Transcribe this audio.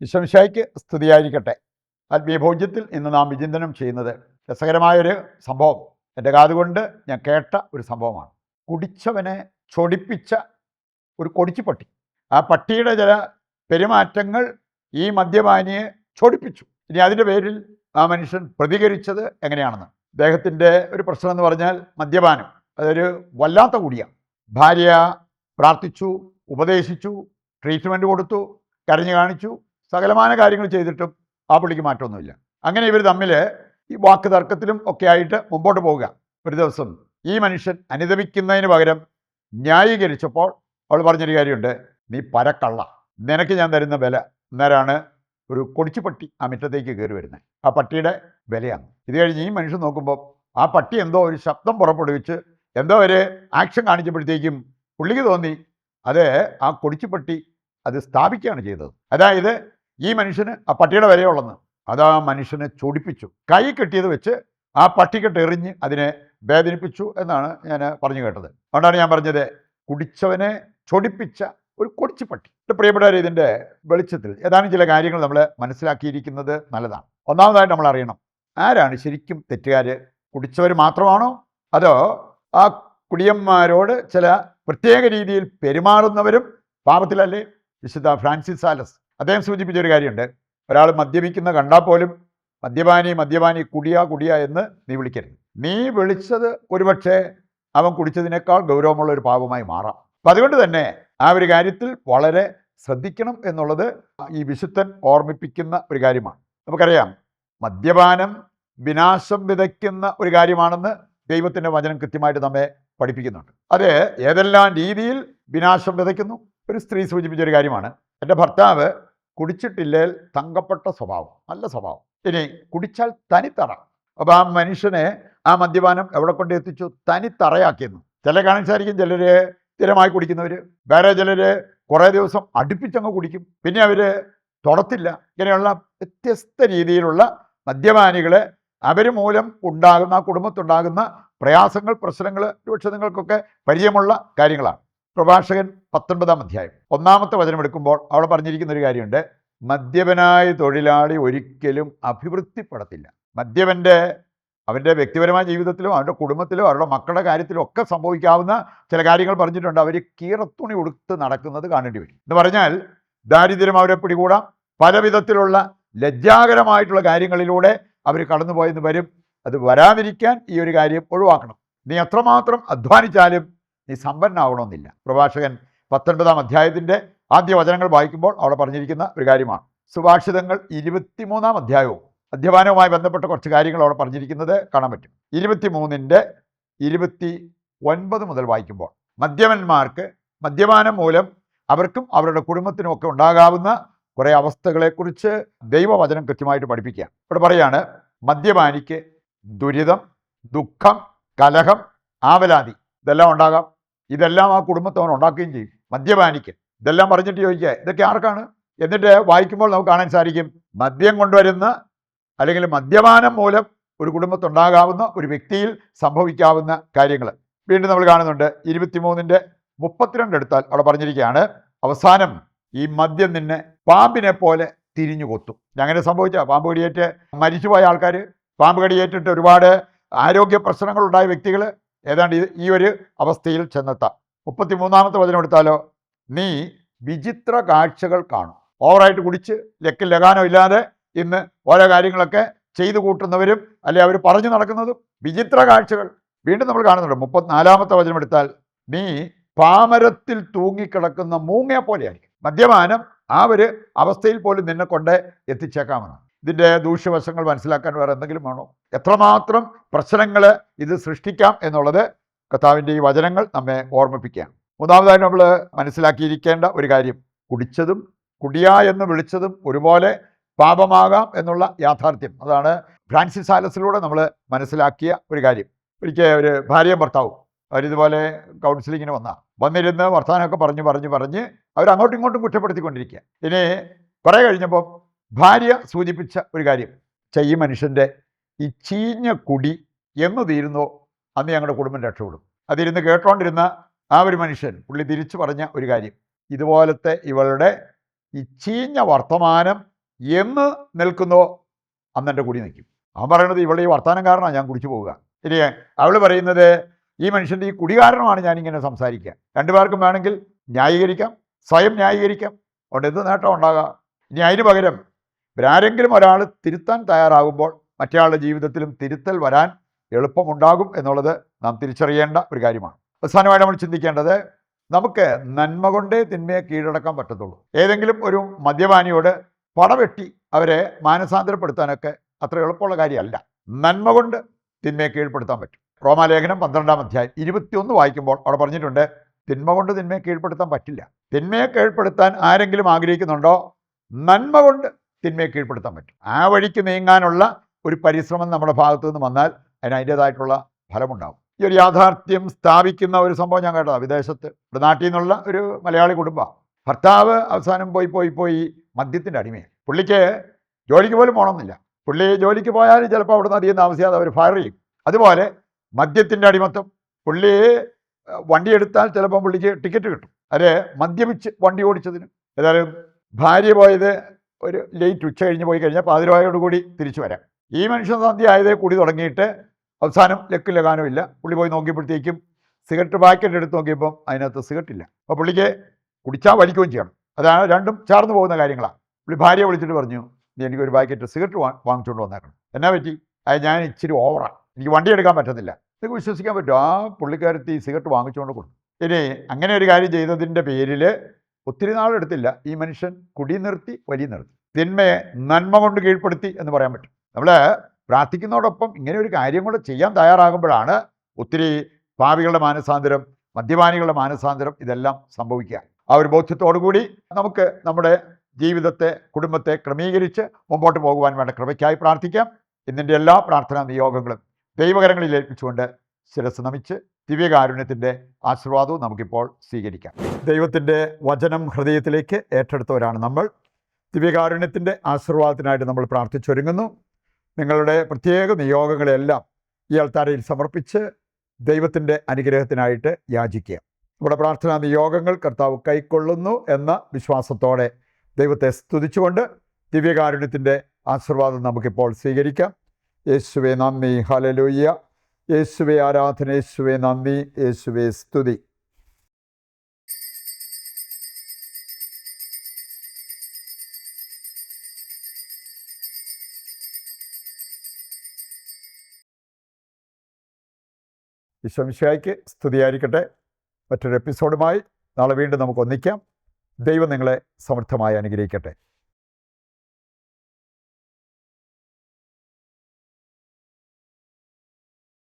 ഈശോമിശിഹായ്ക്ക് സ്തുതിയായിരിക്കട്ടെ. ആത്മീയ ഭോജ്യത്തിൽ ഇന്ന് നാം വിചിന്തനം ചെയ്യുന്നത് രസകരമായൊരു സംഭവം, എൻ്റെ കാതുകൊണ്ട് ഞാൻ കേട്ട ഒരു സംഭവമാണ്. കുടിച്ചവനെ ചൊടിപ്പിച്ച ഒരു കൊടിച്ചിപ്പട്ടി. ആ പട്ടിയുടെ ചില പെരുമാറ്റങ്ങൾ ഈ മദ്യപാനിയെ ചൊടിപ്പിച്ചു. ഇനി അതിൻ്റെ പേരിൽ ആ മനുഷ്യൻ പ്രതികരിച്ചത് എങ്ങനെയാണെന്ന്. അദ്ദേഹത്തിൻ്റെ ഒരു പ്രശ്നം എന്ന് പറഞ്ഞാൽ മദ്യപാനം. അതൊരു വല്ലാത്ത കുടിയാണ്. ഭാര്യ പ്രാർത്ഥിച്ചു, ഉപദേശിച്ചു, ട്രീറ്റ്മെൻറ്റ് കൊടുത്തു, കരഞ്ഞു കാണിച്ചു, സകലമാന കാര്യങ്ങൾ ചെയ്തിട്ടും ആ പുള്ളിക്ക് മാറ്റമൊന്നുമില്ല. അങ്ങനെ ഇവർ തമ്മിൽ ഈ വാക്ക് തർക്കത്തിലും ഒക്കെ ആയിട്ട് മുമ്പോട്ട് പോവുക. ഒരു ദിവസം ഈ മനുഷ്യൻ അനുദപിക്കുന്നതിന് പകരം ന്യായീകരിച്ചപ്പോൾ അവൾ പറഞ്ഞൊരു കാര്യമുണ്ട്: നീ പരക്കള്ള, നിനക്ക് ഞാൻ തരുന്ന വില. അന്നേരമാണ് ഒരു കൊടിച്ചുപട്ടി ആ മുറ്റത്തേക്ക് കയറി വരുന്നത്. ആ പട്ടിയുടെ വിലയാണ്. ഇത് കഴിഞ്ഞ് ഈ മനുഷ്യൻ നോക്കുമ്പോൾ ആ പട്ടി എന്തോ ഒരു ശബ്ദം പുറപ്പെടുവിച്ച് എന്തോ ഒരു ആക്ഷൻ കാണിച്ചപ്പോഴത്തേക്കും പുള്ളിക്ക് തോന്നി അത് ആ കൊടിച്ചുപട്ടി അത് സ്ഥാപിക്കുകയാണ് ചെയ്തത്. അതായത് ഈ മനുഷ്യന് ആ പട്ടിയുടെ വിലയുള്ളെന്ന്. അത് ആ മനുഷ്യനെ ചൊടിപ്പിച്ചു. കൈ കെട്ടിയത് വെച്ച് ആ പട്ടിക്കെട്ട് എറിഞ്ഞ് അതിനെ വേദനിപ്പിച്ചു എന്നാണ് ഞാൻ പറഞ്ഞു കേട്ടത്. അതുകൊണ്ടാണ് ഞാൻ പറഞ്ഞത് കുടിച്ചവനെ ചൊടിപ്പിച്ച ഒരു കൊടിച്ചുപട്ടി. പ്രിയപ്പെട്ടവരെ, ഇതിൻ്റെ വെളിച്ചത്തിൽ ഏതാനും ചില കാര്യങ്ങൾ നമ്മൾ മനസ്സിലാക്കിയിരിക്കുന്നത് നല്ലതാണ്. ഒന്നാമതായിട്ട് നമ്മൾ അറിയണം, ആരാണ് ശരിക്കും തെറ്റുകാർ? കുടിച്ചവർ മാത്രമാണോ, അതോ ആ കുടിയന്മാരോട് ചില പ്രത്യേക രീതിയിൽ പെരുമാറുന്നവരും പാപത്തിലല്ലേ? വിശുദ്ധ ഫ്രാൻസിസ് സാലസ് അദ്ദേഹം സൂചിപ്പിച്ചൊരു കാര്യമുണ്ട്: ഒരാൾ മദ്യപിക്കുന്ന കണ്ടാൽ പോലും മദ്യപാനി കുടിയ എന്ന് നീ വിളിക്കരുത്. നീ വിളിച്ചത് ഒരുപക്ഷെ അവൻ കുടിച്ചതിനേക്കാൾ ഗൗരവമുള്ള ഒരു പാപമായി മാറാം. അപ്പം അതുകൊണ്ട് തന്നെ ആ ഒരു കാര്യത്തിൽ വളരെ ശ്രദ്ധിക്കണം എന്നുള്ളത് ഈ വിശുദ്ധൻ ഓർമ്മിപ്പിക്കുന്ന ഒരു കാര്യമാണ്. നമുക്കറിയാം, മദ്യപാനം വിനാശം വിതയ്ക്കുന്ന ഒരു കാര്യമാണെന്ന് ദൈവത്തിൻ്റെ വചനം കൃത്യമായിട്ട് നമ്മെ പഠിപ്പിക്കുന്നുണ്ട്. അത് ഏതെല്ലാം രീതിയിൽ വിനാശം വിതയ്ക്കുന്നു. ഒരു സ്ത്രീ സൂചിപ്പിച്ചൊരു കാര്യമാണ്: എൻ്റെ ഭർത്താവ് കുടിച്ചിട്ടില്ലേൽ തങ്കപ്പെട്ട സ്വഭാവം, നല്ല സ്വഭാവം. ഇനി കുടിച്ചാൽ തനിത്തറ. അപ്പോൾ ആ മനുഷ്യനെ ആ മദ്യപാനം എവിടെ കൊണ്ട് എത്തിച്ചു? തനിത്തറയാക്കിയെന്നു. ചില കാണിച്ചായിരിക്കും ചിലർ സ്ഥിരമായി കുടിക്കുന്നവർ, വേറെ ചിലർ കുറേ ദിവസം അടുപ്പിച്ചങ്ങ് കുടിക്കും, പിന്നെ അവർ തുടത്തില്ല. ഇങ്ങനെയുള്ള വ്യത്യസ്ത രീതിയിലുള്ള മദ്യപാനികളെ അവർ മൂലം ഉണ്ടാകുന്ന, ആ കുടുംബത്തുണ്ടാകുന്ന പ്രയാസങ്ങൾ, പ്രശ്നങ്ങൾ ഒരുപക്ഷെ നിങ്ങൾക്കൊക്കെ പരിചയമുള്ള കാര്യങ്ങളാണ്. പ്രഭാഷകൻ 19-ാം അധ്യായം 1-ാമത്തെ വചനം എടുക്കുമ്പോൾ അവിടെ പറഞ്ഞിരിക്കുന്ന ഒരു കാര്യമുണ്ട്: മദ്യപനായ തൊഴിലാളി ഒരിക്കലും അഭിവൃദ്ധിപ്പെടത്തില്ല. മദ്യപൻ്റെ അവൻ്റെ വ്യക്തിപരമായ ജീവിതത്തിലും അവൻ്റെ കുടുംബത്തിലും അവരുടെ മക്കളുടെ കാര്യത്തിലും ഒക്കെ സംഭവിക്കാവുന്ന ചില കാര്യങ്ങൾ പറഞ്ഞിട്ടുണ്ട്. അവർ കീറത്തുണി ഉടുത്ത് നടക്കുന്നത് കാണേണ്ടി വരും. എന്ന് പറഞ്ഞാൽ ദാരിദ്ര്യം അവരെ പിടികൂടാം, പല വിധത്തിലുള്ള ലജ്ജാകരമായിട്ടുള്ള കാര്യങ്ങളിലൂടെ അവർ കടന്നുപോയെന്ന് വരും. അത് വരാതിരിക്കാൻ ഈ ഒരു കാര്യം ഒഴിവാക്കണം. നീ എത്രമാത്രം അധ്വാനിച്ചാലും നീ സമ്പന്നനാവണമെന്നില്ല. പ്രഭാഷകൻ 19-ാം അധ്യായത്തിൻ്റെ ആദ്യ വചനങ്ങൾ വായിക്കുമ്പോൾ അവിടെ പറഞ്ഞിരിക്കുന്ന ഒരു കാര്യമാണ്. സുഭാഷിതങ്ങൾ 23-ാം അധ്യായവും മദ്യപാനവുമായി ബന്ധപ്പെട്ട കുറച്ച് കാര്യങ്ങൾ അവിടെ പറഞ്ഞിരിക്കുന്നത് കാണാൻ പറ്റും. 23-ന്റെ 29 മുതൽ വായിക്കുമ്പോൾ മദ്യപന്മാർക്ക് മദ്യപാനം മൂലം അവർക്കും അവരുടെ കുടുംബത്തിനും ഒക്കെ ഉണ്ടാകാവുന്ന കുറേ അവസ്ഥകളെക്കുറിച്ച് ദൈവവചനം കൃത്യമായിട്ട് പഠിപ്പിക്കുക. ഇവിടെ പറയാണ്: മദ്യപാനിക്ക് ദുരിതം, ദുഃഖം, കലഹം, ആവലാതി ഇതെല്ലാം ഉണ്ടാകാം. ഇതെല്ലാം ആ കുടുംബത്തവൻ ഉണ്ടാക്കുകയും ചെയ്യും. മദ്യപാനിക്ക് ഇതെല്ലാം പറഞ്ഞിട്ട് ചോദിക്കുക, ഇതൊക്കെ ആർക്കാണ്? എന്നിട്ട് വായിക്കുമ്പോൾ നമുക്ക് കാണാൻ സാധിക്കും, മദ്യം കൊണ്ടുവരുന്ന അല്ലെങ്കിൽ മദ്യപാനം മൂലം ഒരു കുടുംബത്തുണ്ടാകാവുന്ന, ഒരു വ്യക്തിയിൽ സംഭവിക്കാവുന്ന കാര്യങ്ങൾ വീണ്ടും നമ്മൾ കാണുന്നുണ്ട്. 23-ന്റെ 32 എടുത്താൽ അവിടെ പറഞ്ഞിരിക്കുകയാണ്: അവസാനം ഈ മദ്യം നിന്നെ പാമ്പിനെ പോലെ തിരിഞ്ഞു കൊത്തും. അങ്ങനെ സംഭവിച്ച പാമ്പ് കടിയേറ്റ് മരിച്ചുപോയ ആൾക്കാർ, പാമ്പ് കടിയേറ്റിട്ട് ഒരുപാട് ആരോഗ്യ പ്രശ്നങ്ങളുണ്ടായ വ്യക്തികൾ ഏതാണ്ട് ഈ ഒരു അവസ്ഥയിൽ ചെന്നെത്താം. 33-ാമത്തെ വചനം എടുത്താലോ: നീ വിചിത്ര കാഴ്ചകൾ കാണും. ഓവറായിട്ട് കുടിച്ച് ലക്കും ലഗാനോ ഇല്ലാതെ ഇന്ന് ഓരോ കാര്യങ്ങളൊക്കെ ചെയ്തു കൂട്ടുന്നവരും അല്ലെ അവർ പറഞ്ഞു നടക്കുന്നതും വിചിത്ര കാഴ്ചകൾ വീണ്ടും നമ്മൾ കാണുന്നുണ്ട്. 34-ാമത്തെ വചനം എടുത്താൽ നീ പാമരത്തിൽ തൂങ്ങിക്കിടക്കുന്ന മൂങ്ങയെ പോലെയായിരിക്കും. മദ്യപാനം ആ ഒരു അവസ്ഥയിൽ പോലും നിന്നെ കൊണ്ട് എത്തിച്ചേക്കാമെന്ന്. ഇതിൻ്റെ ദൂഷ്യവശങ്ങൾ മനസ്സിലാക്കാൻ വേറെ എന്തെങ്കിലും വേണോ? എത്രമാത്രം പ്രശ്നങ്ങൾ ഇത് സൃഷ്ടിക്കാം എന്നുള്ളത് കർത്താവിൻ്റെ ഈ വചനങ്ങൾ നമ്മെ ഓർമ്മിപ്പിക്കുകയാണ്. മൂന്നാമതായിട്ട് നമ്മൾ മനസ്സിലാക്കിയിരിക്കേണ്ട ഒരു കാര്യം, കുടിച്ചതും കുടിയ എന്ന് വിളിച്ചതും ഒരുപോലെ പാപമാകാം എന്നുള്ള യാഥാർത്ഥ്യം. അതാണ് ഫ്രാൻസിസ് സാലസിലൂടെ നമ്മൾ മനസ്സിലാക്കിയ ഒരു കാര്യം. ഒരിക്കൽ ഒരു ഭാര്യയും ഭർത്താവും അവരിതുപോലെ കൗൺസിലിങ്ങിന് വന്നിരുന്ന് വർത്തമാനമൊക്കെ പറഞ്ഞ് അവർ അങ്ങോട്ടും ഇങ്ങോട്ടും കുറ്റപ്പെടുത്തിക്കൊണ്ടിരിക്കുക. ഇനി കുറേ കഴിഞ്ഞപ്പോൾ ഭാര്യ സൂചിപ്പിച്ച ഒരു കാര്യം: ഈ മനുഷ്യൻ്റെ ഈ ചീഞ്ഞ കുടി എന്ന് തീരുന്നോ അന്ന് ഞങ്ങളുടെ കുടുംബം രക്ഷപ്പെടും. അതിരുന്ന് കേട്ടോണ്ടിരുന്ന ആ ഒരു മനുഷ്യൻ പുള്ളി തിരിച്ചു പറഞ്ഞ ഒരു കാര്യം: ഇതുപോലത്തെ ഇവളുടെ ഈ ചീഞ്ഞ വർത്തമാനം എന്ന് നിൽക്കുന്നോ അന്ന് എൻ്റെ കൂടി നിൽക്കും. അവൻ പറയണത് ഇവളുടെ ഈ വർത്തമാനം കാരണമാണ് ഞാൻ കുടിച്ചു പോവുക. ഇനി അവൾ പറയുന്നത് ഈ മനുഷ്യൻ്റെ ഈ കുടി കാരണമാണ് ഞാനിങ്ങനെ സംസാരിക്കുക. രണ്ടുപേർക്കും വേണമെങ്കിൽ ന്യായീകരിക്കാം, സ്വയം ന്യായീകരിക്കാം. അതുകൊണ്ട് എന്ത് നേട്ടം ഉണ്ടാകാം? ഇനി അതിന് പകരം ഇവരാരെങ്കിലും ഒരാൾ തിരുത്താൻ തയ്യാറാകുമ്പോൾ മറ്റേയാളുടെ ജീവിതത്തിലും തിരുത്തൽ വരാൻ എളുപ്പമുണ്ടാകും എന്നുള്ളത് നാം തിരിച്ചറിയേണ്ട ഒരു കാര്യമാണ്. അവസാനമായി നമ്മൾ ചിന്തിക്കേണ്ടത്, നമുക്ക് നന്മ കൊണ്ടേ തിന്മയെ കീഴടക്കാൻ പറ്റത്തുള്ളൂ. ഏതെങ്കിലും ഒരു മദ്യപാനിയോട് പടവെട്ടി അവരെ മാനസാന്തരപ്പെടുത്താനൊക്കെ അത്ര എളുപ്പമുള്ള കാര്യമല്ല. നന്മ കൊണ്ട് തിന്മയെ കീഴ്പ്പെടുത്താൻ പറ്റും. റോമാലേഖനം 12-ാം അധ്യായം 21 വായിക്കുമ്പോൾ അവിടെ പറഞ്ഞിട്ടുണ്ട്, തിന്മ കൊണ്ട് തിന്മയെ കീഴ്പ്പെടുത്താൻ പറ്റില്ല. തിന്മയെ കീഴ്പ്പെടുത്താൻ ആരെങ്കിലും ആഗ്രഹിക്കുന്നുണ്ടോ, നന്മ കൊണ്ട് തിന്മയെ കീഴ്പ്പെടുത്താൻ പറ്റും. ആ വഴിക്ക് നീങ്ങാനുള്ള ഒരു പരിശ്രമം നമ്മുടെ ഭാഗത്തു നിന്ന് വന്നാൽ അതിന് അതിൻ്റേതായിട്ടുള്ള ഫലമുണ്ടാകും. ഈ ഒരു യാഥാർത്ഥ്യം സ്ഥാപിക്കുന്ന ഒരു സംഭവം ഞാൻ കേട്ടതാണ്. വിദേശത്ത് ഇവിടെ നാട്ടിൽ നിന്നുള്ള ഒരു മലയാളി കുടുംബം. ഭർത്താവ് അവസാനം പോയി മദ്യത്തിൻ്റെ അടിമയാണ്. പുള്ളിക്ക് ജോലിക്ക് പോലും പോകണമെന്നില്ല. പുള്ളി ജോലിക്ക് പോയാൽ ചിലപ്പോൾ അവിടെ നിന്ന് അധികം താമസിയാതെ അവർ ഫയർ ചെയ്യും. അതുപോലെ മദ്യത്തിൻ്റെ അടിമത്തം. പുള്ളി വണ്ടി എടുത്താൽ ചിലപ്പോൾ പുള്ളിക്ക് ടിക്കറ്റ് കിട്ടും, അതെ, മദ്യപിച്ച് വണ്ടി ഓടിച്ചതിന്. ഏതായാലും ഭാര്യ പോയത് ഒരു ലേറ്റ് ഉച്ച കഴിഞ്ഞ് പോയി കഴിഞ്ഞാൽ 11 കൂടി തിരിച്ചു വരാം. ഈ മനുഷ്യൻ സന്ധ്യ ആയതേ കൂടി തുടങ്ങിയിട്ട് അവസാനം ലക്കും ലഗാനും ഇല്ല. പുള്ളി പോയി നോക്കിയപ്പോഴത്തേക്കും സിഗരറ്റ് പാക്കറ്റ് എടുത്ത് നോക്കിയപ്പം അതിനകത്ത് സിഗരറ്റ് ഇല്ല. അപ്പോൾ പുള്ളിക്ക് കുടിച്ചാൽ വലിക്കുകയും ചെയ്യണം. അതാണ് രണ്ടും ചേർന്ന് പോകുന്ന കാര്യങ്ങളാണ്. പുള്ളി ഭാര്യയെ വിളിച്ചിട്ട് പറഞ്ഞു, നീ എനിക്കൊരു പാക്കറ്റ് സിഗരറ്റ് വാങ്ങിച്ചുകൊണ്ട് വന്നേക്കണം. എന്നാ പറ്റി? അത് ഞാൻ ഇച്ചിരി ഓവറാണ്, എനിക്ക് വണ്ടി എടുക്കാൻ പറ്റുന്നില്ല. നിങ്ങൾക്ക് വിശ്വസിക്കാൻ പറ്റും, ആ പുള്ളിക്കാരത്തി സിഗരറ്റ് വാങ്ങിച്ചുകൊണ്ട് കൊടുത്തു. ഇനി അങ്ങനെ ഒരു കാര്യം ചെയ്തതിൻ്റെ പേരിൽ ഒത്തിരി നാളെടുത്തില്ല, ഈ മനുഷ്യൻ കുടി നിർത്തി, വലി നിർത്തി. തിന്മയെ നന്മ കൊണ്ട് കീഴ്പ്പെടുത്തി എന്ന് പറയാൻ പറ്റും. നമ്മൾ പ്രാർത്ഥിക്കുന്നതോടൊപ്പം ഇങ്ങനെ ഒരു കാര്യം കൂടെ ചെയ്യാൻ തയ്യാറാകുമ്പോഴാണ് ഒത്തിരി പാപികളുടെ മാനസാന്തരം, മദ്യപാനികളുടെ മാനസാന്തരം ഇതെല്ലാം സംഭവിക്കുക. ആ ഒരു ബോധ്യത്തോടു കൂടി നമുക്ക് നമ്മുടെ ജീവിതത്തെ, കുടുംബത്തെ ക്രമീകരിച്ച് മുമ്പോട്ട് പോകുവാൻ വേണ്ട കൃപയ്ക്കായി പ്രാർത്ഥിക്കാം. ഇന്നിൻ്റെ എല്ലാ പ്രാർത്ഥനാ നിയോഗങ്ങളും ദൈവകരങ്ങളിൽ ഏൽപ്പിച്ചുകൊണ്ട് ശിരസ് നമിച്ച് ദിവ്യകാരുണ്യത്തിൻ്റെ ആശീർവാദവും നമുക്കിപ്പോൾ സ്വീകരിക്കാം. ദൈവത്തിൻ്റെ വചനം ഹൃദയത്തിലേക്ക് ഏറ്റെടുത്തവരാണ് നമ്മൾ. ദിവ്യകാരുണ്യത്തിൻ്റെ ആശീർവാദത്തിനായിട്ട് നമ്മൾ പ്രാർത്ഥിച്ചൊരുങ്ങുന്നു. നിങ്ങളുടെ പ്രത്യേക നിയോഗങ്ങളെല്ലാം ഈ അൾത്താരയിൽ സമർപ്പിച്ച് ദൈവത്തിൻ്റെ അനുഗ്രഹത്തിനായിട്ട് യാചിക്കുക. നമ്മുടെ പ്രാർത്ഥനാ നിയോഗങ്ങൾ കർത്താവ് കൈക്കൊള്ളുന്നു എന്ന വിശ്വാസത്തോടെ ദൈവത്തെ സ്തുതിച്ചുകൊണ്ട് ദിവ്യകാരുണ്യത്തിൻ്റെ ആശീർവാദം നമുക്കിപ്പോൾ സ്വീകരിക്കാം. യേശുവേ നന്ദി, ഹല്ലേലൂയ. യേശുവേ ആരാധന, യേശുവേ നന്ദി, യേശുവേ സ്തുതി. ഈശോമിശിഹായ്ക്ക് സ്തുതിയായിരിക്കട്ടെ. മറ്റൊരു എപ്പിസോഡുമായി നാളെ വീണ്ടും നമുക്ക് ഒന്നിക്കാം. ദൈവം നിങ്ങളെ സമൃദ്ധമായി അനുഗ്രഹിക്കട്ടെ.